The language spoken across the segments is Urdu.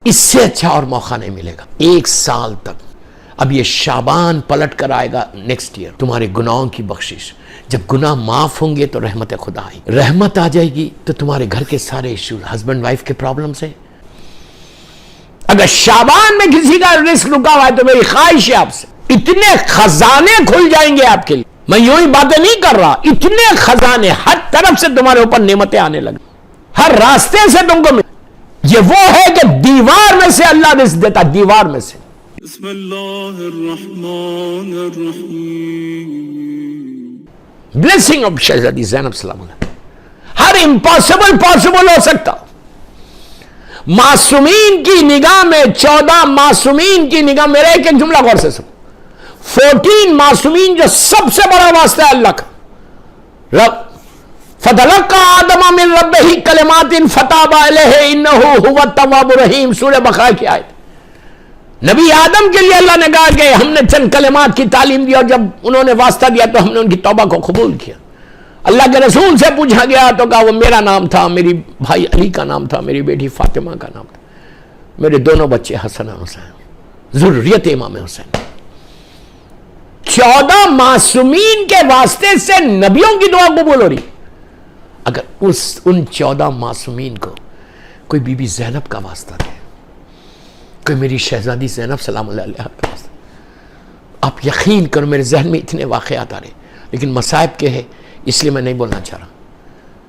اس سے اچھا اور موقع نہیں ملے گا 1 سال تک۔ اب یہ شعبان پلٹ کر آئے گا نیکسٹ ایئر، تمہارے گناہوں کی بخشش، جب گناہ معاف ہوں گے تو رحمت خدا آئے گی، رحمت آ جائے گی تو تمہارے گھر کے سارے ایشوز، ہسبینڈ وائف کے پرابلمز ہیں۔ اگر شعبان میں کسی کا رزق رکا ہوا ہے تو میری خواہش ہے آپ سے، اتنے خزانے کھل جائیں گے آپ کے لیے، میں یوں ہی باتیں نہیں کر رہا، اتنے خزانے ہر طرف سے تمہارے اوپر نعمتیں آنے لگیں، ہر راستے سے تم کو یہ وہ ہے کہ دیوار میں سے اللہ رزق دیتا، دیوار میں سے۔ بسم اللہ الرحمن الرحیم۔ بلیسنگ آف شہزادی زینب سلام اللہ، ہر امپاسبل پاسبل ہو سکتا۔ معصومین کی نگاہ میں 14 معصومین کی نگاہ، میرا ایک جملہ غور سے سن، 14 معصومین جو سب سے بڑا واسطہ ہے اللہ کا، رب فَتَلَقَّى آدَمَ مِن رَبِّهِ كَلِمَاتٍ فَتَابَ عَلَيْهِ إِنَّهُ هُوَ التَّوَّابُ الرَّحِيمُ، سورہ بقرہ کی آیت۔ نبی آدم کے لیے اللہ نے کہا کہ ہم نے چند کلمات کی تعلیم دی، اور جب انہوں نے واسطہ دیا تو ہم نے ان کی توبہ کو قبول کیا۔ اللہ کے رسول سے پوچھا گیا تو کہا وہ میرا نام تھا، میری بھائی علی کا نام تھا، میری بیٹی فاطمہ کا نام تھا، میرے دونوں بچے حسن اور حسین، ذریت امام حسین۔ 14 معصومین کے واسطے سے نبیوں کی دعا قبول ہو رہی۔ اگر ان 14 معصومین کو کوئی بی بی زینب کا واسطہ دے، کوئی میری شہزادی زینب سلام اللہ علیہ کا واسطہ، آپ یقین کرو میرے ذہن میں اتنے واقعات آ رہے، لیکن مصائب کے ہیں اس لیے میں نہیں بولنا چاہ رہا،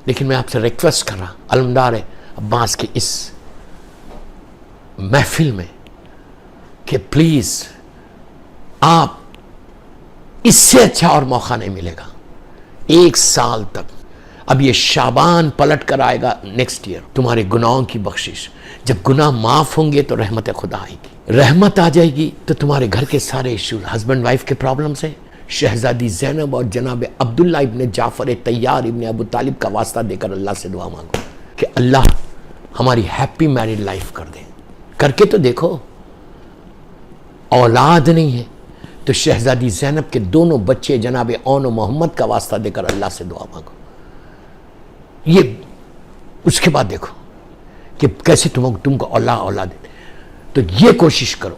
لیکن میں آپ سے ریکویسٹ کر رہا علمدار عباس کی اس محفل میں کہ پلیز آپ، اس سے اچھا اور موقع نہیں ملے گا 1 سال تک۔ اب یہ شعبان پلٹ کر آئے گا نیکسٹ ایئر، تمہارے گناہوں کی بخشش، جب گناہ معاف ہوں گے تو رحمت خدا آئے گی، رحمت آ جائے گی تو تمہارے گھر کے سارے ایشوز، ہسبینڈ وائف کے پرابلمز ہیں۔ شہزادی زینب اور جناب عبداللہ ابن جعفر طیار ابن ابو طالب کا واسطہ دے کر اللہ سے دعا مانگو کہ اللہ ہماری ہیپی میریڈ لائف کر دے، کر کے تو دیکھو۔ اولاد نہیں ہے تو شہزادی زینب کے دونوں بچے جناب اون و محمد کا واسطہ دے کر اللہ سے دعا مانگو، یہ اس کے بعد دیکھو کہ کیسے تم کو اللہ اولاد دے۔ تو یہ کوشش کرو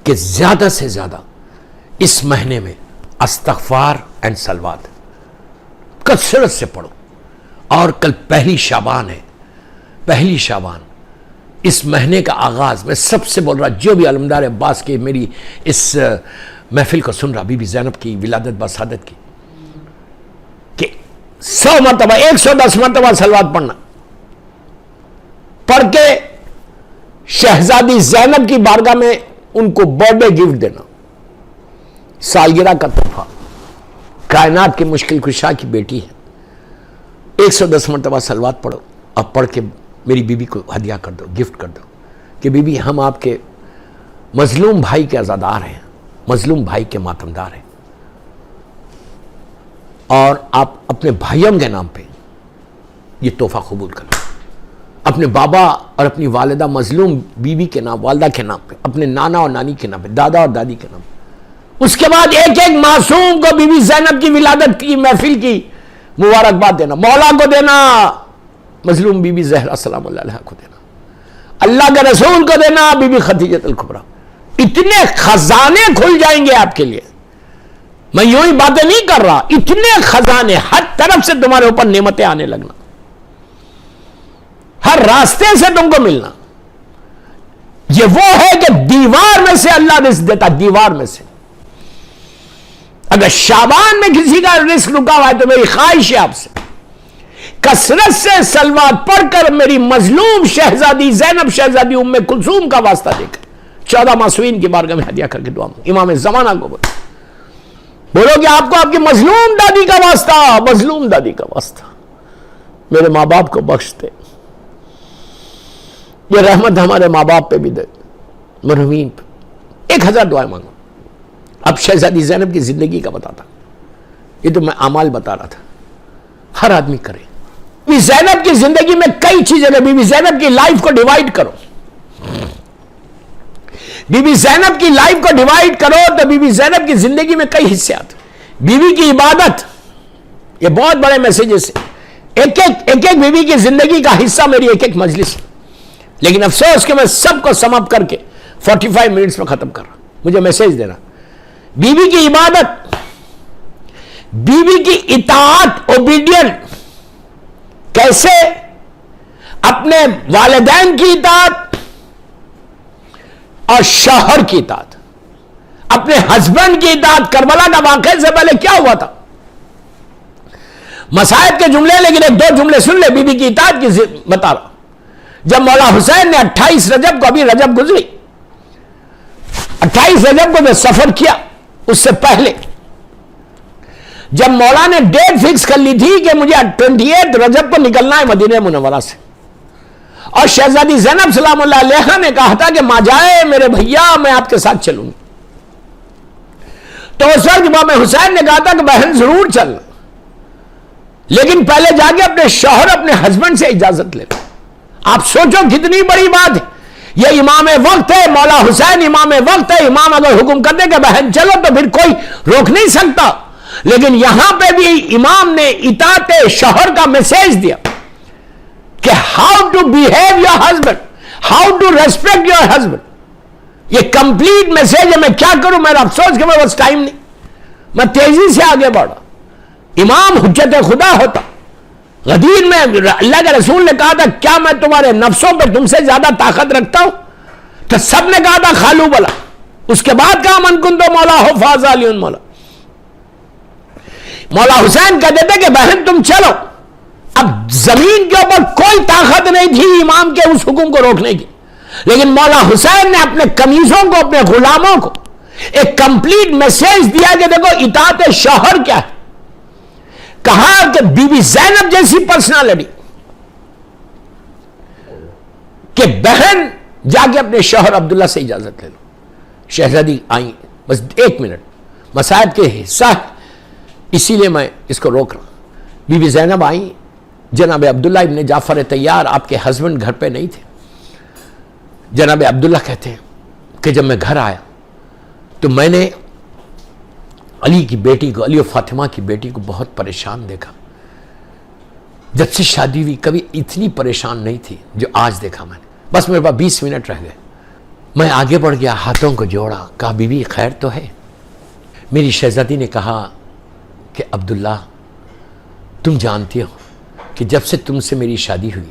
کہ زیادہ سے زیادہ اس مہینے میں استغفار اینڈ صلوات کثرت سے پڑھو، اور کل پہلی شعبان ہے، پہلی شعبان، اس مہینے کا آغاز میں سب سے بول رہا، جو بھی علمدار عباس کے میری اس محفل کو سن رہا، بی بی زینب کی ولادت بسعادت کی، کہ 100 مرتبہ 110 مرتبہ صلوات پڑھنا، پڑھ کے شہزادی زینب کی بارگاہ میں ان کو برتھ ڈے گفٹ دینا، سالگرہ کا تحفہ، کائنات کی مشکل کشا کی بیٹی ہے، 110 مرتبہ صلوات پڑھو، اور پڑھ کے میری بیوی کو ہدیہ کر دو، گفٹ کر دو کہ بیوی ہم آپ کے مظلوم بھائی کے عزادار ہیں، مظلوم بھائی کے ماتمدار ہیں، اور آپ اپنے بھائیوں کے نام پہ یہ تحفہ قبول کرو، اپنے بابا اور اپنی والدہ مظلوم بیوی کے نام، والدہ کے نام پہ، اپنے نانا اور نانی کے نام پہ، دادا اور دادی کے نام پہ۔ اس کے بعد ایک ایک معصوم کو بی بی زینب کی ولادت کی محفل کی مبارکباد دینا، مولا کو دینا، مظلوم بی بی زہرا سلام اللہ علیہ کو دینا، اللہ کے رسول کو دینا، بی بی خدیجہ الکبریٰ۔ اتنے خزانے کھل جائیں گے آپ کے لیے، میں یوں ہی باتیں نہیں کر رہا، اتنے خزانے ہر طرف سے تمہارے اوپر نعمتیں آنے لگنا، ہر راستے سے تم کو ملنا۔ یہ وہ ہے کہ دیوار میں سے اللہ رزق دیتا، دیوار میں سے۔ اگر شعبان میں کسی کا رزق رکا ہوا ہے تو میری خواہش ہے آپ سے، کثرت سے صلوات پڑھ کر میری مظلوم شہزادی زینب، شہزادی ام کلثوم کا واسطہ دے کر 14 معصومین کی بارگاہ میں ہدیہ کر کے دعا مانگو۔ امام زمانہ کو بولو کہ آپ کو آپ کی مظلوم دادی کا واسطہ، مظلوم دادی کا واسطہ، میرے ماں باپ کو بخش دے، یہ رحمت ہمارے ماں باپ پہ بھی دے، مرحومین پہ۔ 1000 دعائیں مانگو۔ اب شہزادی زینب کی زندگی کا بتاتا، یہ تو میں اعمال بتا رہا تھا، ہر آدمی کرے۔ بی بی زینب کی زندگی میں کئی چیزیں ہیں، بی بی زینب کی لائف کو ڈیوائیڈ کرو، بی بی زینب کی لائف کو ڈیوائیڈ کرو تو بی بی زینب کی زندگی میں کئی حصے آتے۔ بی بی کی عبادت، یہ بہت بڑے میسیجز ہیں، ایک ایک بیوی کی زندگی کا حصہ میری ایک ایک مجلس، لیکن افسوس کہ میں سب کو سم اپ کر کے 45 منٹس میں ختم کر رہا ہوں. مجھے میسج دینا, بیوی کی عبادت, بیوی کی اطاعت, اوبیڈینٹ, کیسے اپنے والدین کی اطاعت اور شوہر کی اطاعت, اپنے ہسبینڈ کی اطاعت. کربلا کا واقعے سے پہلے کیا ہوا تھا؟ مصائب کے جملے, لیکن ایک دو جملے سن لے بیوی کی اطاعت کی بتا رہا. جب مولا حسین نے 28 رجب کو, ابھی رجب گزری, 28 رجب کو میں سفر کیا, اس سے پہلے جب مولا نے ڈیٹ فکس کر لی تھی کہ مجھے 28 رجب کو نکلنا ہے مدینہ منورہ سے, اور شہزادی زینب سلام اللہ علیہا نے کہا تھا کہ ماں جائے میرے بھیا میں آپ کے ساتھ چلوں گی, تو اس وقت امام حسین نے کہا تھا کہ بہن ضرور چلنا, لیکن پہلے جا کے اپنے شوہر, اپنے ہسبینڈ سے اجازت لے. آپ سوچو کتنی بڑی بات ہے. یہ امام وقت ہے, مولا حسین امام وقت ہے. امام اگر حکم کر دے کہ بہن چلو تو پھر کوئی روک نہیں سکتا, لیکن یہاں پہ بھی امام نے اطاعت شوہر کا میسج دیا کہ how to behave your husband, how to respect your husband. یہ کمپلیٹ میسج ہے. میں کیا کروں, میرا افسوس کہ میرے پاس ٹائم نہیں, میں تیزی سے آگے بڑھا. امام حجت خدا ہوتا. غدیر میں اللہ کے رسول نے کہا تھا کیا میں تمہارے نفسوں پہ تم سے زیادہ طاقت رکھتا ہوں؟ تو سب نے کہا تھا خالو بلا. اس کے بعد کہا من کنتو مولا ہو فاز علی مولا. مولا حسین کہتے تھے کہ بہن تم چلو. اب زمین کے اوپر کوئی طاقت نہیں تھی امام کے اس حکم کو روکنے کی, لیکن مولا حسین نے اپنے کمیزوں کو, اپنے غلاموں کو ایک کمپلیٹ میسج دیا کہ دیکھو اطاعت شوہر کیا ہے. کہا کہ بی بی زینب جیسی پرسنالٹی کہ بہن جا کے اپنے شوہر عبداللہ سے اجازت لے لو. شہزادی آئیں, بس 1 منٹ, مصائب کے حصہ ہے اسی لیے میں اس کو روک رہا ہوں. بی بی زینب آئیں, جناب عبداللہ ابن جعفر طیار آپ کے ہسبینڈ گھر پہ نہیں تھے. جناب عبداللہ کہتے ہیں کہ جب میں گھر آیا تو میں نے علی کی بیٹی کو, علی و فاطمہ کی بیٹی کو بہت پریشان دیکھا. جب سے شادی ہوئی کبھی اتنی پریشان نہیں تھی جو آج دیکھا میں نے. بس میرے پاس 20 منٹ رہ گئے. میں آگے بڑھ گیا, ہاتھوں کو جوڑا, کہا بی بی خیر تو ہے؟ میری شہزادی نے کہا کہ عبداللہ تم جانتی ہو کہ جب سے تم سے میری شادی ہوئی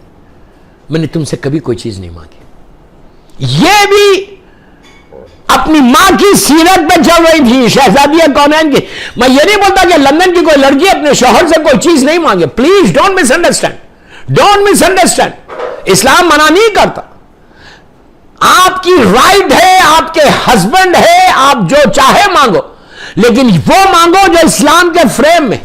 میں نے تم سے کبھی کوئی چیز نہیں مانگی. یہ بھی اپنی ماں کی سیرت پہ چل رہی تھی شہزادی کونین کی. میں یہ نہیں بولتا کہ لندن کی کوئی لڑکی اپنے شوہر سے کوئی چیز نہیں مانگے. Please don't misunderstand, don't misunderstand. اسلام منع نہیں کرتا. آپ کی رائٹ ہے, آپ کے ہسبینڈ ہے, آپ جو چاہے مانگو, لیکن وہ مانگو جو اسلام کے فریم میں.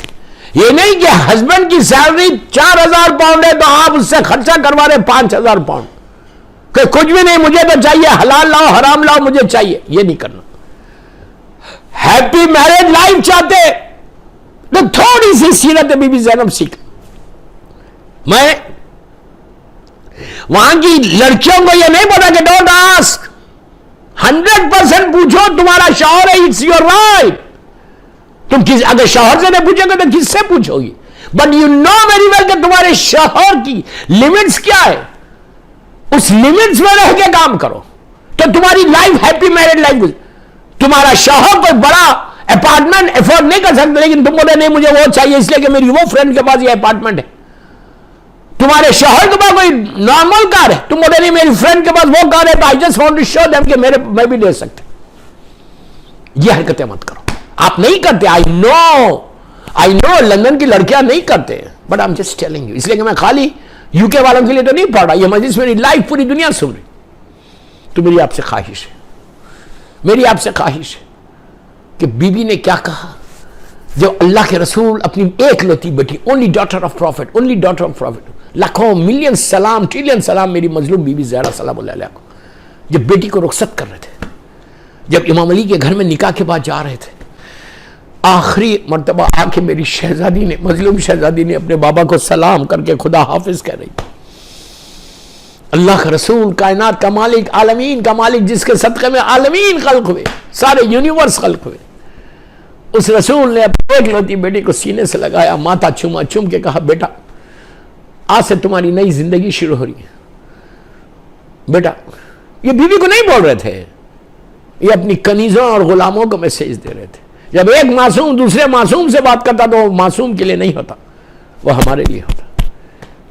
یہ نہیں کہ ہسبینڈ کی سیلری 4000 پاؤنڈ ہے تو آپ اس سے خرچہ کروا رہے 5000 پاؤنڈ کہ کچھ بھی نہیں, مجھے تو چاہیے حلال لاؤ حرام لاؤ مجھے چاہیے. یہ نہیں کرنا. ہیپی میرج لائف چاہتے تو تھوڑی سی سیرت بی بی زینب سیکھ. میں وہاں کی لڑکیوں کو یہ نہیں بولا کہ ڈونٹ آسک, 100% پوچھو. تمہارا شوہر ہے, اٹس یور رائٹ. تم اگر شوہر سے نہیں پوچھو گے تو کس سے پوچھو گی؟ But you know very well کہ تمہارے شوہر کی لمٹس کیا ہے, اس لمٹس میں رہ کے کام کرو تو تمہاری لائف ہیپی میرڈ لائف. تمہارا شوہر کوئی بڑا اپارٹمنٹ افورڈ نہیں کر سکتا, لیکن تم بولے نہیں مجھے وہ چاہیے اس لیے کہ میری وہ فرینڈ کے پاس یہ اپارٹمنٹ ہے. تمہارے شوہر کے پاس کوئی نارمل کار ہے, تم بولے نہیں میری فرینڈ کے پاس وہ کار ہے تو I just want to show them کہ میں بھی لے سکتے. یہ حرکتیں مت کرو. آپ نہیں کرتے. آئی نو لندن کی لڑکیاں نہیں کرتے, but I am just telling you. اس لیے کہ میں خالی یو کے والوں کے لیے تو نہیں پڑھ رہا, یہ مجلس میری لائف پوری دنیا سن رہی. تو میری آپ سے خواہش ہے, میری آپ سے خواہش ہے کہ بی بی نے کیا کہا. جو اللہ کے رسول اپنی ایک لوتی بیٹی, only daughter of prophet, only daughter of prophet, لاکھوں ملین سلام ٹریلین سلام میری مظلوم بی بی زہرا سلام اللہ علیہ کو, جب بیٹی کو رخصت کر رہے تھے, جب امام علی کے گھر میں نکاح کے بعد جا رہے تھے, آخری مرتبہ آ کے میری شہزادی نے, مظلوم شہزادی نے اپنے بابا کو سلام کر کے خدا حافظ کہہ رہی. اللہ کا رسول, کائنات کا مالک, عالمین کا مالک, جس کے صدقے میں عالمین خلق ہوئے, سارے یونیورس خلق ہوئے, اس رسول نے اپنی ایک لوتی بیٹی کو سینے سے لگایا, ماتھا چوما, چوم کے کہا بیٹا آج سے تمہاری نئی زندگی شروع ہو رہی ہے. بیٹا یہ بیوی کو نہیں بول رہے تھے, یہ اپنی کنیزوں اور غلاموں کو میسج دے رہے تھے. جب ایک معصوم دوسرے معصوم سے بات کرتا تو وہ معصوم کے لیے نہیں ہوتا, وہ ہمارے لیے ہوتا.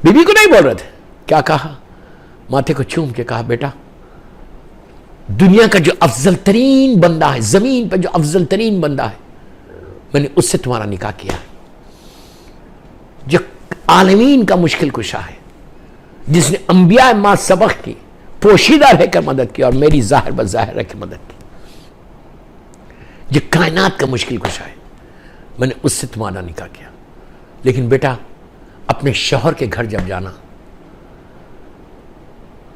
بیوی کو نہیں بول رہے تھے. کیا کہا؟ ماتھے کو چوم کے کہا بیٹا دنیا کا جو افضل ترین بندہ ہے, زمین پر جو افضل ترین بندہ ہے, میں نے اس سے تمہارا نکاح کیا ہے, جو عالمین کا مشکل کشا ہے, جس نے انبیاء ما سبق کی, پوشیدہ رہ کر مدد کی اور میری ظاہر بظاہر رہ کے مدد کی, جو کائنات کا مشکل کشا ہے, میں نے اس سے تمہارا نکاح کیا. لیکن بیٹا اپنے شوہر کے گھر جب جانا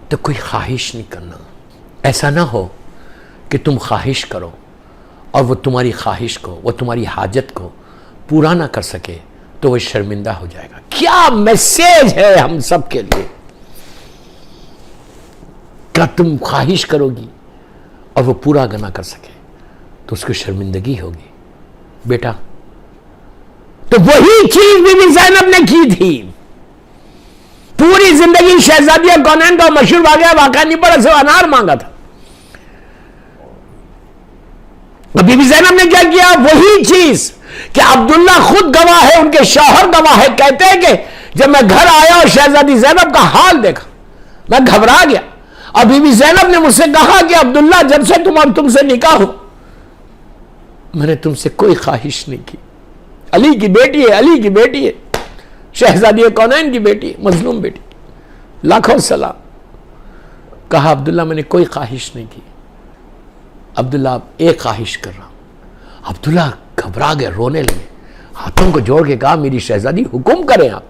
تو کوئی خواہش نہیں کرنا. ایسا نہ ہو کہ تم خواہش کرو اور وہ تمہاری خواہش کو, وہ تمہاری حاجت کو پورا نہ کر سکے تو وہ شرمندہ ہو جائے گا. کیا میسیج ہے ہم سب کے لیے. کیا تم خواہش کرو گی اور وہ پورا نہ کر سکے تو اس کو شرمندگی ہوگی. بیٹا تو وہی چیز بی بی زینب نے کی تھی. پوری زندگی شہزادیہ کونین کا مشہور واقعہ نہیں پڑا, سو انار مانگا تھا. بی بی زینب نے کیا کیا؟ وہی چیز کہ عبداللہ خود گواہ ہے, ان کے شوہر گواہ ہے, کہتے ہیں کہ جب میں گھر آیا اور شہزادی زینب کا حال دیکھا میں گھبرا گیا, اور بی بی زینب نے مجھ سے کہا کہ عبداللہ جب سے تم سے نکاح ہو میں نے تم سے کوئی خواہش نہیں کی. علی کی بیٹی ہے, علی کی بیٹی ہے, شہزادی کونین کی بیٹی, مظلوم بیٹی, لاکھوں سلام. کہا عبداللہ میں نے کوئی خواہش نہیں کی. عبداللہ اب ایک خواہش کر رہا ہوں. عبداللہ گھبرا گئے, رونے لگے, ہاتھوں کو جوڑ کے کہا میری شہزادی حکم کریں آپ.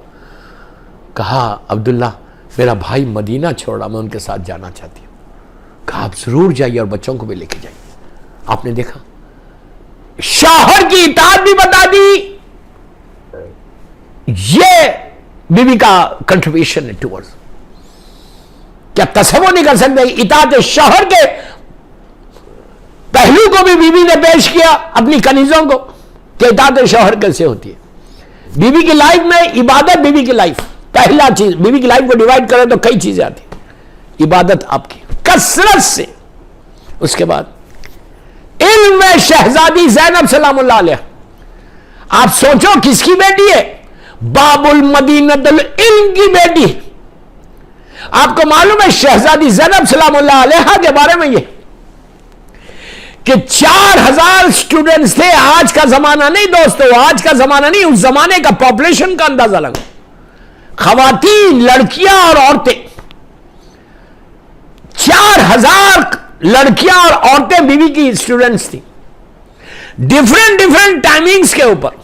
کہا عبداللہ میرا بھائی مدینہ چھوڑ رہا, میں ان کے ساتھ جانا چاہتی ہوں. کہا آپ ضرور جائیے اور بچوں کو بھی لے کے جائیے. آپ نے دیکھا شوہر کی اطاعت بھی بتا دی, یہ بیوی کا کنٹریبیوشن ہے ٹورڈز. کیا تصور نہیں کر سکتے اطاعت شوہر کے پہلو کو بھی بیوی نے پیش کیا اپنی کنیزوں کو کہ اطاعت شوہر کیسے ہوتی ہے. بیوی کی لائف میں عبادت, بیوی کی لائف پہلا چیز, بیوی کی لائف کو ڈیوائڈ کرے تو کئی چیزیں آتی ہیں. عبادت آپ کی کثرت سے, اس کے بعد علم میں شہزادی زینب سلام اللہ علیہ, آپ سوچو کس کی بیٹی ہے؟ باب المدینۃ العلم کی بیٹی. آپ کو معلوم ہے شہزادی زینب سلام اللہ علیہ کے بارے میں یہ کہ 4000 سٹوڈنٹس تھے. آج کا زمانہ نہیں دوستو, آج کا زمانہ نہیں, اس زمانے کا پاپولیشن کا اندازہ لگا. خواتین, لڑکیاں اور عورتیں, 4000 لڑکیاں اور عورتیں بیوی کی سٹوڈنٹس تھی. ڈیفرنٹ ٹائمنگز کے اوپر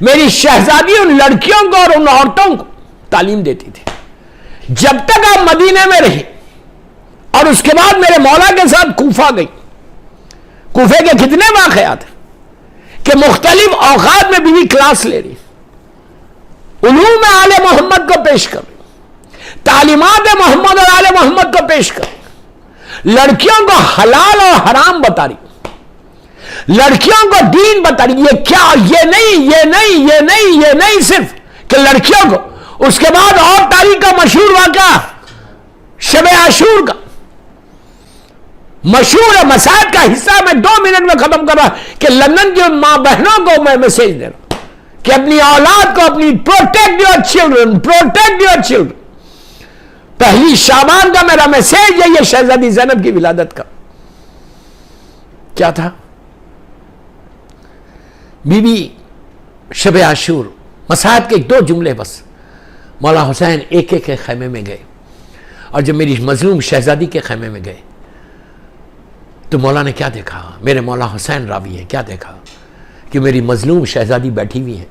میری شہزادی ان لڑکیوں کو اور ان عورتوں کو تعلیم دیتی تھی. جب تک آپ مدینے میں رہے اور اس کے بعد میرے مولا کے ساتھ کوفہ گئی. کوفے کے کتنے واقعات ہیں کہ مختلف اوقات میں بیوی کلاس لے رہی, علوم آل محمد کو پیش کر رہی, تعلیمات محمد اور آل محمد کو پیش کر رہی, لڑکیوں کو حلال اور حرام بتا رہی, لڑکیوں کو دین بتا رہی. یہ کیا؟ یہ نہیں صرف کہ لڑکیوں کو. اس کے بعد اور تاریخ کا مشہور واقعہ شب عاشور کا مشہور ہے, مسائل کا حصہ میں 2 منٹ میں ختم کر رہا کہ لندن کی ان ماں بہنوں کو میں میسج دے رہا ہوں کہ اپنی اولاد کو اپنی پروٹیکٹ یور چلڈرن. پہلی شعبان کا میرا میسج ہے یہ شہزادی زینب کی ولادت کا. کیا تھا؟ بی بی شب عاشور, مسائل کے 2 جملے بس. مولا حسین ایک خیمے میں گئے, اور جب میری مظلوم شہزادی کے خیمے میں گئے تو مولا نے کیا دیکھا؟ میرے مولا حسین راوی ہیں, کیا دیکھا کہ میری مظلوم شہزادی بیٹھی ہوئی ہیں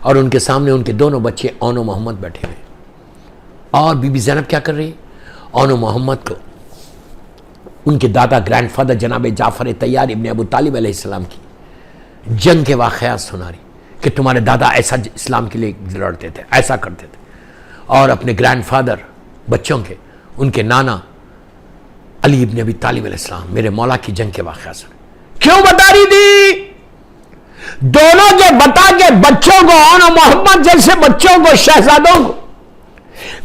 اور ان کے سامنے ان کے دونوں بچے اون و محمد بیٹھے ہوئے, اور بی بی زینب کیا کر رہی ہے؟ اون و محمد کو ان کے دادا گرینڈ فادر جناب جعفر طیار ابن ابو طالب علیہ السلام کی جنگ کے واقعات سنا رہی کہ تمہارے دادا ایسا اسلام کے لیے لڑتے تھے, ایسا کرتے تھے, اور اپنے گرینڈ فادر بچوں کے, ان کے نانا علی ابن ابی طالب علیہ السلام میرے مولا کی جنگ کے واقعات سنے. کیوں بتا رہی تھی؟ دونوں کے بتا کے بچوں کو, اون و محمد جیسے بچوں کو, شہزادوں کو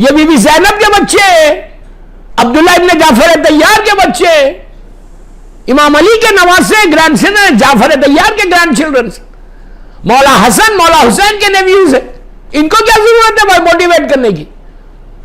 یہ بی بی زینب کے بچے، عبداللہ ابن جعفر طیار کے بچے، امام علی کے نواسے، گرینڈ سن ہیں، جعفر طیار کے گرینڈ چلڈرن، مولا حسن مولا حسین کے نیویوز ہیں. ان کو کیا ضرورت ہے بھائی موٹیویٹ کرنے کی؟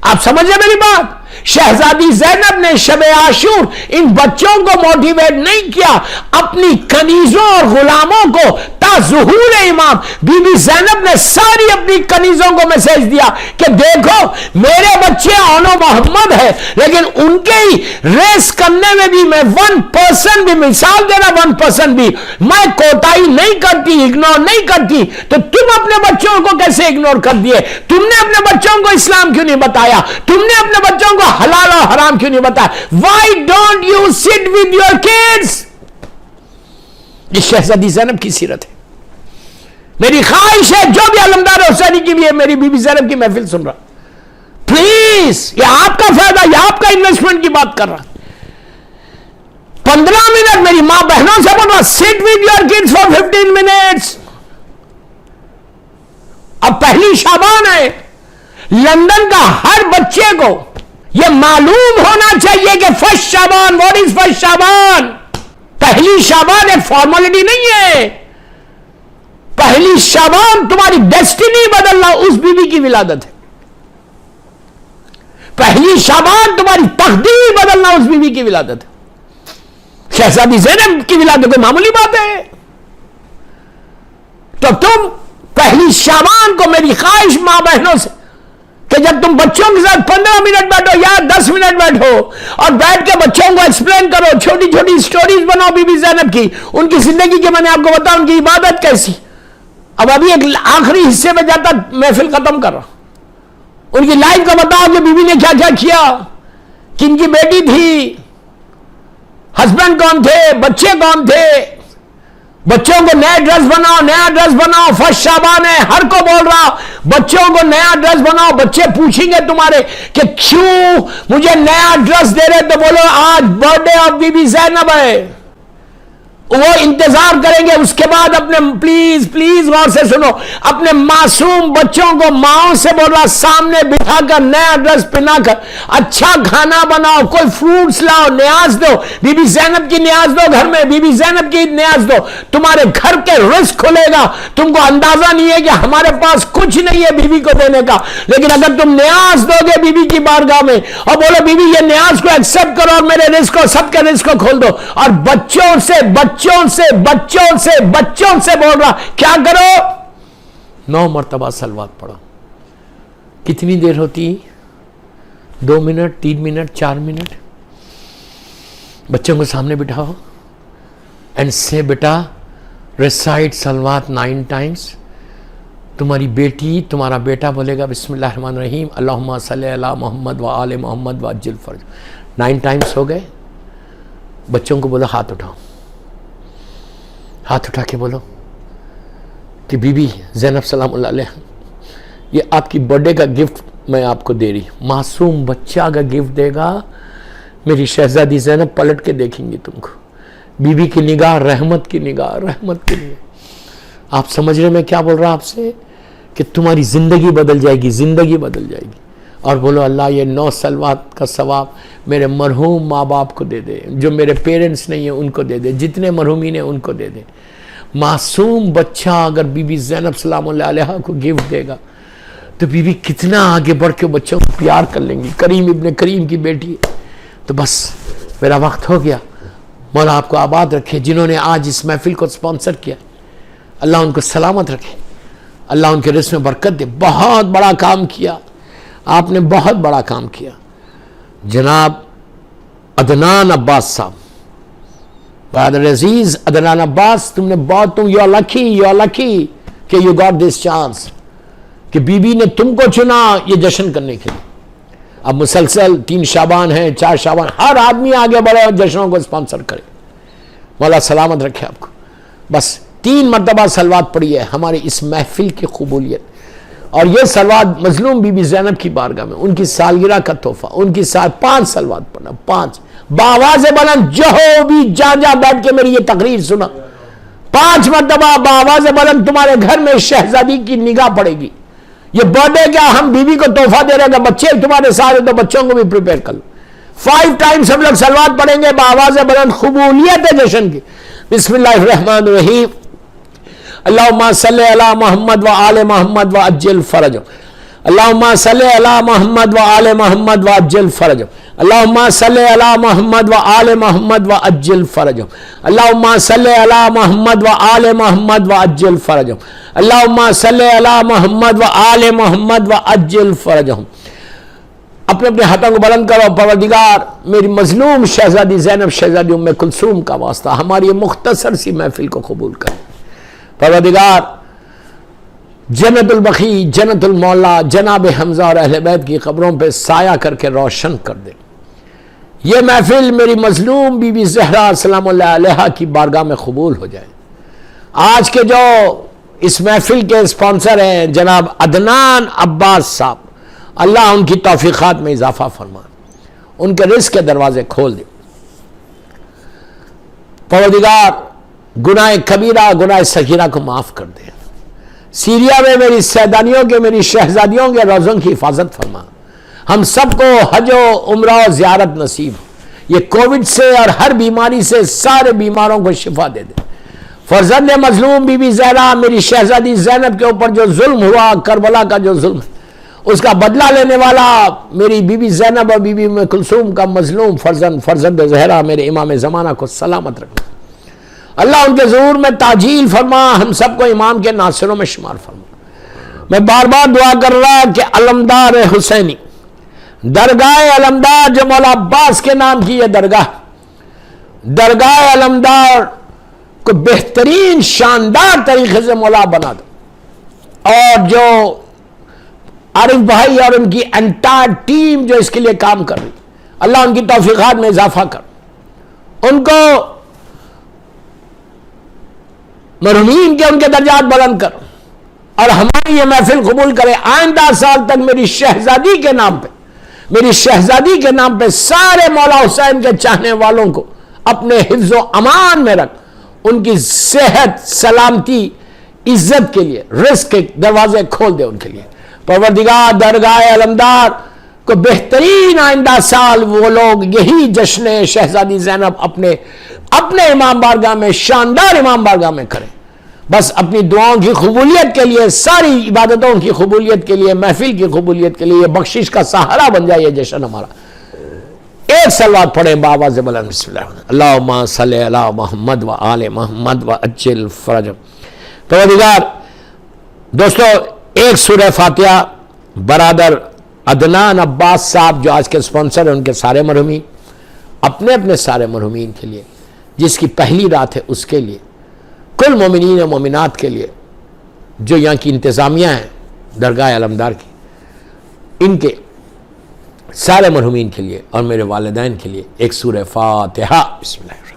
آپ سمجھیں میری بات؟ شہزادی زینب نے شب عاشور ان بچوں کو موٹیویٹ نہیں کیا، اپنی کنیزوں اور غلاموں کو تا ظہور امام بی بی زینب نے ساری اپنی کنیزوں کو میسج دیا کہ دیکھو میرے بچے آن محمد ہے، لیکن ان کے ہی ریس کرنے میں بھی میں 1% بھی مثال دینا 1% بھی میں کوتاہی نہیں کرتی، اگنور نہیں کرتی. تو تم اپنے بچوں کو کیسے اگنور کر دیے؟ تم نے اپنے بچوں کو اسلام کیوں نہیں بتایا؟ تم نے اپنے بچوں کو حلال اور حرام کیوں نہیں بتایا؟ Why don't you sit with your kids؟ یہ شہزادی زینب کی سیرت ہے. میری خواہش ہے جو بھی علمدار حسینی کی بھی ہے میری بی بی زینب کی محفل سن رہا، پلیز یہ آپ کا فائدہ، یہ آپ کا انویسٹمنٹ کی بات کر رہا. 15 منٹ میری ماں بہنوں سے بول رہا، sit with your kids for 15 minutes. اب پہلی شعبان ہے، لندن کا ہر بچے کو یہ معلوم ہونا چاہیے کہ فرسٹ شعبان، what is فرسٹ شعبان؟ پہلی شعبان ایک فارملٹی نہیں ہے. پہلی شعبان تمہاری ڈیسٹینی بدلنا اس بی بی کی ولادت ہے. پہلی شعبان تمہاری تقدیر بدلنا اس بی بی کی ولادت ہے. شہزادی زینب کی ولادت کوئی معمولی بات ہے؟ تو تم پہلی شعبان کو میری خواہش ماں بہنوں سے کہ جب تم بچوں کے ساتھ 15 منٹ بیٹھو یا 10 منٹ بیٹھو اور بیٹھ کے بچوں کو ایکسپلین کرو، چھوٹی چھوٹی سٹوریز بناؤ بی بی زینب کی، ان کی زندگی کی، میں نے آپ کو بتایا ان کی عبادت کیسی. اب ابھی ایک آخری حصے میں جاتا محفل ختم کر رہا، ان کی لائف کا بتاؤ کہ بی بی نے کیا کیا کیا، کن کی بیٹی تھی، ہسبینڈ کون تھے، بچے کون تھے. بچوں کو نیا ڈریس بناؤ، نیا ڈریس بناؤ. فرسٹ شعبان ہے، ہر کو بول رہا بچوں کو نیا ڈریس بناؤ. بچے پوچھیں گے تمہارے کہ کیوں مجھے نیا ڈریس دے رہے، تو بولو آج برتھ ڈے آف بی بی زینب ہے. وہ انتظار کریں گے. اس کے بعد اپنے پلیز پلیز غور سے سنو، اپنے معصوم بچوں کو ماؤں سے بول رہا سامنے بٹھا کر نیا ڈریس پہنا کر اچھا کھانا بناؤ، کوئی فروٹس لاؤ، نیاز دو. بی بی زینب کی نیاز دو گھر میں، بی بی زینب کی نیاز دو. تمہارے گھر کے رزق کھلے گا. تم کو اندازہ نہیں ہے کہ ہمارے پاس کچھ نہیں ہے بیوی کو دینے کا، لیکن اگر تم نیاز دو گے بیوی کی بارگاہ میں اور بولو بیوی یہ نیاز کو ایکسپٹ کرو اور میرے رزق کو، سب کے رزق کو کھول دو. اور بچوں سے بول رہا کیا کرو، 9 مرتبہ صلوات پڑھو. کتنی دیر ہوتی؟ 2 منٹ، 3 منٹ، 4 منٹ. بچوں کو سامنے بٹھاؤ اینڈ سے بیٹا ریسائٹ صلوات 9 ٹائمز. تمہاری بیٹی، تمہارا بیٹا بولے گا بسم اللہ الرحمن الرحیم اللہم صلی علی محمد و آل محمد و عجل فرج. 9 ٹائمز ہو گئے. بچوں کو بولو ہاتھ اٹھاؤ، ہاتھ اٹھا کے بولو کہ بی بی زینب سلام اللہ علیہ یہ آپ کی برتھ ڈے کا گفٹ میں آپ کو دے رہی. معصوم بچہ اگر گفٹ دے گا میری شہزادی زینب پلٹ کے دیکھیں گی تم کو. بی بی کی نگاہ رحمت کی نگاہ، رحمت کی نگاہ. آپ سمجھ رہے میں کیا بول رہا ہوں آپ سے؟ کہ تمہاری زندگی بدل جائے گی، زندگی بدل جائے گی. اور بولو اللہ یہ 9 صلوات کا ثواب میرے مرحوم ماں باپ کو دے دے، جو میرے پیرنٹس نہیں ہیں ان کو دے دے، جتنے مرحومین ہیں ان کو دے دے. معصوم بچہ اگر بی بی زینب سلام اللہ علیہ کو گفٹ دے گا تو بی بی کتنا آگے بڑھ کے بچوں کو پیار کر لیں گی. کریم ابن کریم کی بیٹی. تو بس میرا وقت ہو گیا. مولا آپ کو آباد رکھے. جنہوں نے آج اس محفل کو سپانسر کیا اللہ ان کو سلامت رکھے، اللہ ان کے رزق میں برکت دے. بہت بڑا کام کیا آپ نے، بہت بڑا کام کیا. جناب عدنان عباس صاحب، برادر عزیز عدنان عباس، تم نے بہت، تم یو آر لکی کہ یو گاٹ دس چانس کہ بی بی نے تم کو چنا یہ جشن کرنے کے لیے. اب مسلسل 3 شعبان ہیں، 4 شعبان، ہر آدمی آگے بڑھے اور جشنوں کو سپانسر کرے. مولا سلامت رکھے آپ کو. بس 3 مرتبہ صلوات پڑھی ہے ہماری اس محفل کی قبولیت. اور یہ صلوات مظلوم بی بی زینب کی بارگاہ میں، ان کی سالگرہ کا تحفہ، ان کی 5 صلوات پڑھنا، 5 بآواز بلند. جو بھی جہاں بیٹھ کے میری یہ تقریر سنا، 5 مرتبہ بآواز بلند تمہارے گھر میں شہزادی کی نگاہ پڑے گی. یہ برتھ ڈے کیا ہم بیوی کو تحفہ دے رہے ہیں کہ بچے تمہارے ساتھ ہیں تو بچوں کو بھی پریپیئر کر لو. 5 ٹائمز ہم لوگ صلوات پڑھیں گے بآواز بلند. قبولیت ہے جشن کی. بسم اللہ الرحمن الرحیم. اللہم صلی علی محمد و آل محمد و عجل فرجهم. اللہم صلی علی محمد و آل محمد و عجل فرجهم. اللہم صلی علی محمد و آل محمد و عجل فرجهم. اللہم صلی علی محمد و آل محمد و عجل فرجهم. اللہم صلی علی محمد و آل محمد و عجل فرجهم. اپنے اپنے ہاتھوں کو بلند کرو. پروردگار میری مظلوم شہزادی زینب شہزادی ام کلثوم کا واسطہ ہماری یہ مختصر سی محفل کو قبول کر. پروردگار جنت البقیع جنت المولا جناب حمزہ اور اہل بیت کی قبروں پہ سایہ کر کے روشن کر دے. یہ محفل میری مظلوم بی بی زہرا سلام اللہ علیہا کی بارگاہ میں قبول ہو جائے. آج کے جو اس محفل کے اسپانسر ہیں جناب عدنان عباس صاحب، اللہ ان کی توفیقات میں اضافہ فرمائے، ان کے رزق کے دروازے کھول دے. پروردگار گناہ کبیرہ گناہ صغیرہ کو معاف کر دے. سیریا میں میری سیدانیوں کے میری شہزادیوں کے روزوں کی حفاظت فرما. ہم سب کو حج و عمرہ و زیارت نصیب ہو. یہ کووڈ سے اور ہر بیماری سے سارے بیماروں کو شفا دے دے. فرزند مظلوم بی بی زہرا میری شہزادی زینب کے اوپر جو ظلم ہوا، کربلا کا جو ظلم ہے، اس کا بدلہ لینے والا میری بی بی زینب اور بی بی ام کلثوم کا مظلوم فرزند زہرا میرے امام زمانہ کو سلامت رکھنا. اللہ ان کے ظہور میں تعجیل فرما، ہم سب کو امام کے ناصروں میں شمار فرما. میں بار بار دعا کر رہا کہ علمدار حسینی درگاہ علمدار جو مولا عباس کے نام کی یہ درگاہ علمدار کو بہترین شاندار طریقے سے مولا بنا دو. اور جو عارف بھائی اور ان کی انٹائر ٹیم جو اس کے لیے کام کر رہی، اللہ ان کی توفیقات میں اضافہ کر، ان کو مرحومین کے ان کے درجات بلند کر، اور ہماری یہ محفل قبول کرے. آئندہ سال تک میری شہزادی کے نام پہ سارے مولا حسین کے چاہنے والوں کو اپنے حفظ و امان میں رکھ. ان کی صحت سلامتی عزت کے لیے رزق کے دروازے کھول دے ان کے لیے. پروردگار درگاہ علمدار کو بہترین آئندہ سال وہ لوگ یہی جشن شہزادی زینب اپنے امام بارگاہ میں شاندار امام بارگاہ میں کریں. بس اپنی دعاؤں کی قبولیت کے لیے، ساری عبادتوں کی قبولیت کے لیے، محفل کی قبولیت کے لیے بخشش کا سہارا بن جائے یہ جشن ہمارا. ایک صلوات پڑھیں بآواز بلند. بسم اللہ. اللہم صلی علی محمد و آل محمد و عجل فرجهم. پروردگار دوستو ایک سورہ فاتحہ برادر عدنان عباس صاحب جو آج کے اسپانسر ہیں ان کے سارے مرحومین، اپنے سارے مرحومین کے لیے، جس کی پہلی رات ہے اس کے لیے، کل مومنین و مومنات کے لیے، جو یہاں کی انتظامیہ ہیں درگاہ علمدار کی، ان کے سارے مرحومین کے لیے اور میرے والدین کے لیے ایک سورہ فاتحہ. بسم اللہ.